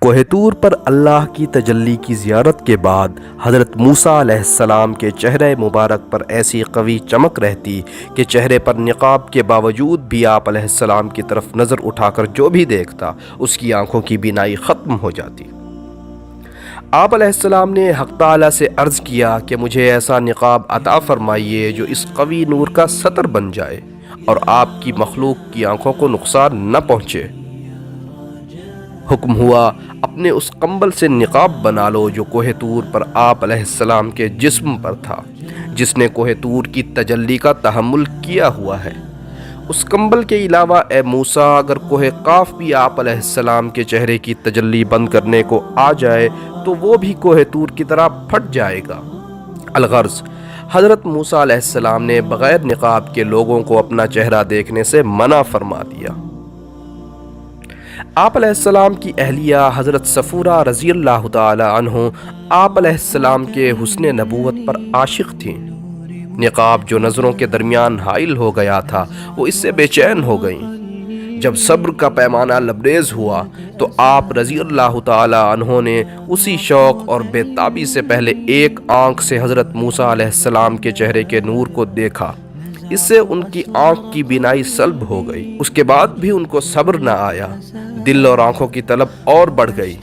کوہ طور پر اللہ کی تجلی کی زیارت کے بعد حضرت موسیٰ علیہ السلام کے چہرہ مبارک پر ایسی قوی چمک رہتی کہ چہرے پر نقاب کے باوجود بھی آپ علیہ السلام کی طرف نظر اٹھا کر جو بھی دیکھتا اس کی آنکھوں کی بینائی ختم ہو جاتی۔ آپ علیہ السلام نے حق تعالیٰ سے عرض کیا کہ مجھے ایسا نقاب عطا فرمائیے جو اس قوی نور کا سطر بن جائے اور آپ کی مخلوق کی آنکھوں کو نقصان نہ پہنچے۔ حکم ہوا اپنے اس کمبل سے نقاب بنا لو جو کوہ طور پر آپ علیہ السلام کے جسم پر تھا، جس نے کوہ طور کی تجلی کا تحمل کیا ہوا ہے۔ اس کمبل کے علاوہ اے موسیٰ، اگر کوہ قاف بھی آپ علیہ السلام کے چہرے کی تجلی بند کرنے کو آ جائے تو وہ بھی کوہ طور کی طرح پھٹ جائے گا۔ الغرض حضرت موسیٰ علیہ السلام نے بغیر نقاب کے لوگوں کو اپنا چہرہ دیکھنے سے منع فرما دیا۔ آپ علیہ السلام کی اہلیہ حضرت صفورہ رضی اللہ تعالی عنہ آپ علیہ السلام کے حسن نبوت پر عاشق تھیں۔ نقاب جو نظروں کے درمیان حائل ہو گیا تھا وہ اس سے بے چین ہو گئیں۔ جب صبر کا پیمانہ لبریز ہوا تو آپ رضی اللہ تعالی عنہ نے اسی شوق اور بے تابی سے پہلے ایک آنکھ سے حضرت موسیٰ علیہ السلام کے چہرے کے نور کو دیکھا۔ اس سے ان کی آنکھ کی بینائی سلب ہو گئی۔ اس کے بعد بھی ان کو صبر نہ آیا، دل اور آنکھوں کی طلب اور بڑھ گئی۔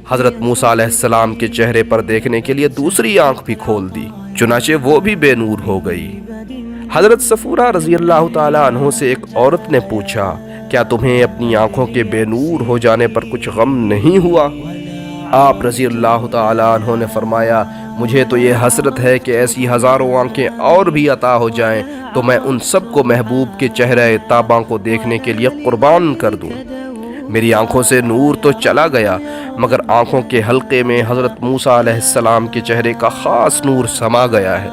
حضرت موسیٰ علیہ السلام کے چہرے پر دیکھنے کے لیے دوسری آنکھ بھی کھول دی، چنانچہ وہ بھی بے نور ہو گئی۔ حضرت صفورہ رضی اللہ تعالی عنہ سے ایک عورت نے پوچھا، کیا تمہیں اپنی آنکھوں کے بے نور ہو جانے پر کچھ غم نہیں ہوا؟ آپ رضی اللہ تعالی عنہ نے فرمایا، مجھے تو یہ حسرت ہے کہ ایسی ہزاروں آنکھیں اور بھی عطا ہو جائیں تو میں ان سب کو محبوب کے چہرہ تاباں کو دیکھنے کے لیے قربان کر دوں۔ میری آنکھوں سے نور تو چلا گیا مگر آنکھوں کے حلقے میں حضرت موسیٰ علیہ السلام کے چہرے کا خاص نور سما گیا ہے۔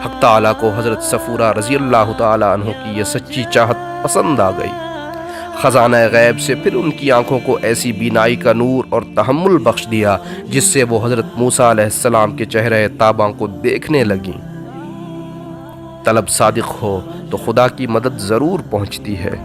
حق تعالیٰ کو حضرت صفورہ رضی اللہ تعالی عنہ کی یہ سچی چاہت پسند آ گئی۔ خزانہ غیب سے پھر ان کی آنکھوں کو ایسی بینائی کا نور اور تحمل بخش دیا جس سے وہ حضرت موسیٰ علیہ السلام کے چہرہ تاباں کو دیکھنے لگیں۔ طلب صادق ہو تو خدا کی مدد ضرور پہنچتی ہے۔